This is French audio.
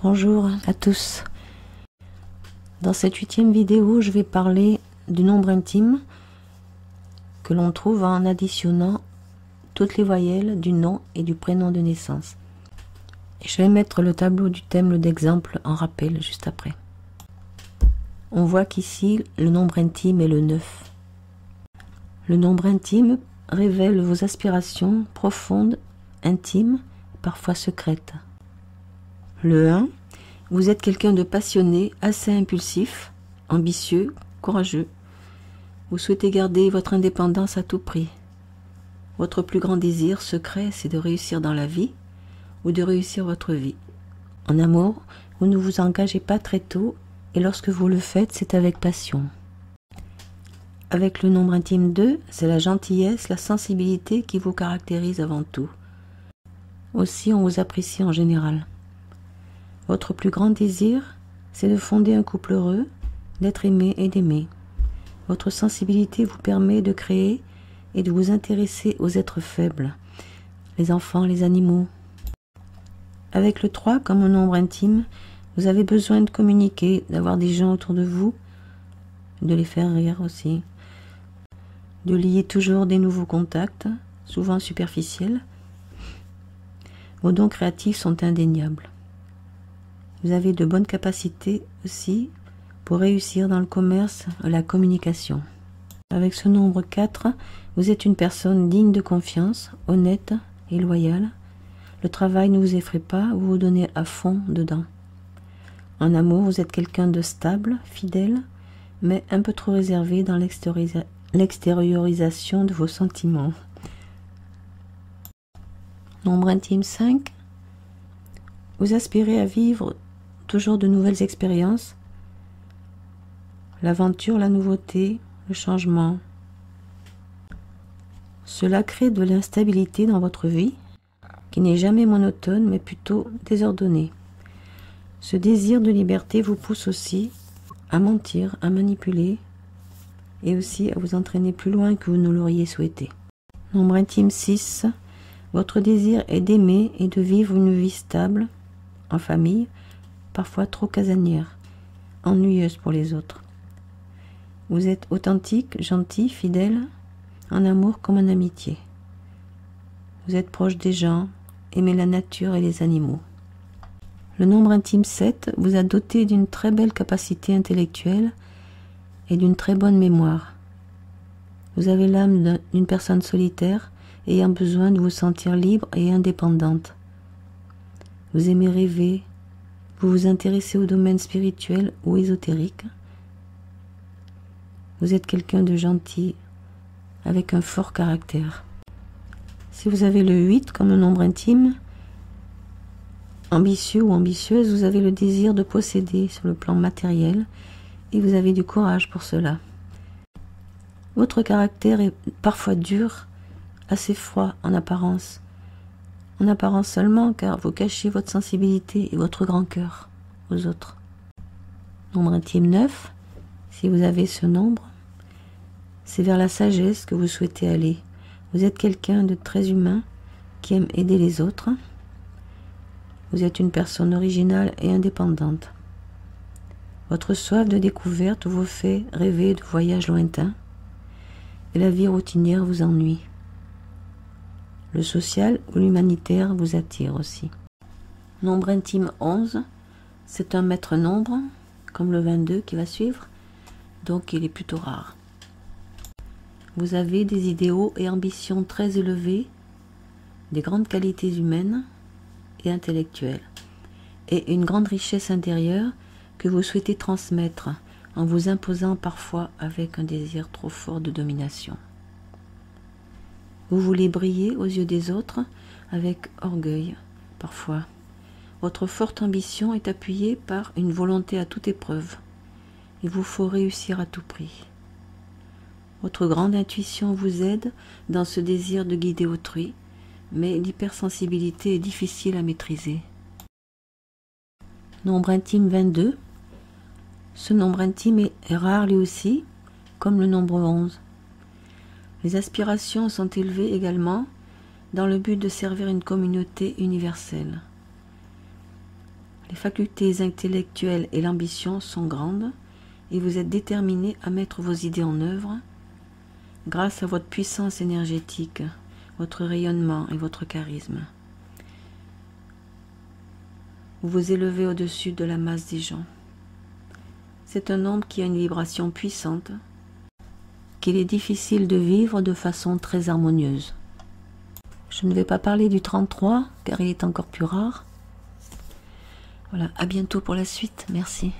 Bonjour à tous. Dans cette 8e vidéo, je vais parler du nombre intime que l'on trouve en additionnant toutes les voyelles du nom et du prénom de naissance. Et je vais mettre le tableau du thème d'exemple en rappel juste après. On voit qu'ici, le nombre intime est le 9. Le nombre intime révèle vos aspirations profondes, intimes, parfois secrètes. Le 1, vous êtes quelqu'un de passionné, assez impulsif, ambitieux, courageux. Vous souhaitez garder votre indépendance à tout prix. Votre plus grand désir secret, c'est de réussir dans la vie ou de réussir votre vie. En amour, vous ne vous engagez pas très tôt et lorsque vous le faites, c'est avec passion. Avec le nombre intime 2, c'est la gentillesse, la sensibilité qui vous caractérise avant tout. Aussi, on vous apprécie en général. Votre plus grand désir, c'est de fonder un couple heureux, d'être aimé et d'aimer. Votre sensibilité vous permet de créer et de vous intéresser aux êtres faibles, les enfants, les animaux. Avec le 3 comme un nombre intime, vous avez besoin de communiquer, d'avoir des gens autour de vous, de les faire rire aussi, de lier toujours des nouveaux contacts, souvent superficiels. Vos dons créatifs sont indéniables. Vous avez de bonnes capacités aussi pour réussir dans le commerce, la communication. Avec ce nombre 4, vous êtes une personne digne de confiance, honnête et loyale. Le travail ne vous effraie pas, vous vous donnez à fond dedans. En amour, vous êtes quelqu'un de stable, fidèle, mais un peu trop réservé dans l'extériorisation de vos sentiments. Nombre intime 5, vous aspirez à vivre toujours de nouvelles expériences, l'aventure, la nouveauté, le changement. Cela crée de l'instabilité dans votre vie, qui n'est jamais monotone, mais plutôt désordonnée. Ce désir de liberté vous pousse aussi à mentir, à manipuler, et aussi à vous entraîner plus loin que vous ne l'auriez souhaité. Nombre intime 6, votre désir est d'aimer et de vivre une vie stable, en famille, parfois trop casanière, ennuyeuse pour les autres. Vous êtes authentique, gentil, fidèle, en amour comme en amitié. Vous êtes proche des gens, aimez la nature et les animaux. Le nombre intime 7 vous a doté d'une très belle capacité intellectuelle et d'une très bonne mémoire. Vous avez l'âme d'une personne solitaire ayant besoin de vous sentir libre et indépendante. Vous aimez rêver, vous vous intéressez au domaine spirituel ou ésotérique. Vous êtes quelqu'un de gentil, avec un fort caractère. Si vous avez le 8 comme un nombre intime, ambitieux ou ambitieuse, vous avez le désir de posséder sur le plan matériel et vous avez du courage pour cela. Votre caractère est parfois dur, assez froid en apparence seulement car vous cachez votre sensibilité et votre grand cœur aux autres. Nombre intime 9, si vous avez ce nombre, c'est vers la sagesse que vous souhaitez aller. Vous êtes quelqu'un de très humain qui aime aider les autres. Vous êtes une personne originale et indépendante. Votre soif de découverte vous fait rêver de voyages lointains et la vie routinière vous ennuie. Le social ou l'humanitaire vous attire aussi. Nombre intime 11, c'est un maître nombre, comme le 22 qui va suivre, donc il est plutôt rare. Vous avez des idéaux et ambitions très élevés, des grandes qualités humaines et intellectuelles, et une grande richesse intérieure que vous souhaitez transmettre en vous imposant parfois avec un désir trop fort de domination. Vous voulez briller aux yeux des autres avec orgueil, parfois. Votre forte ambition est appuyée par une volonté à toute épreuve. Il vous faut réussir à tout prix. Votre grande intuition vous aide dans ce désir de guider autrui, mais l'hypersensibilité est difficile à maîtriser. Nombre intime 22. Ce nombre intime est rare lui aussi, comme le nombre 11. Les aspirations sont élevées également dans le but de servir une communauté universelle. Les facultés intellectuelles et l'ambition sont grandes et vous êtes déterminé à mettre vos idées en œuvre grâce à votre puissance énergétique, votre rayonnement et votre charisme. Vous vous élevez au-dessus de la masse des gens. C'est un nombre qui a une vibration puissante, qu'il est difficile de vivre de façon très harmonieuse. Je ne vais pas parler du 33, car il est encore plus rare. Voilà, à bientôt pour la suite. Merci.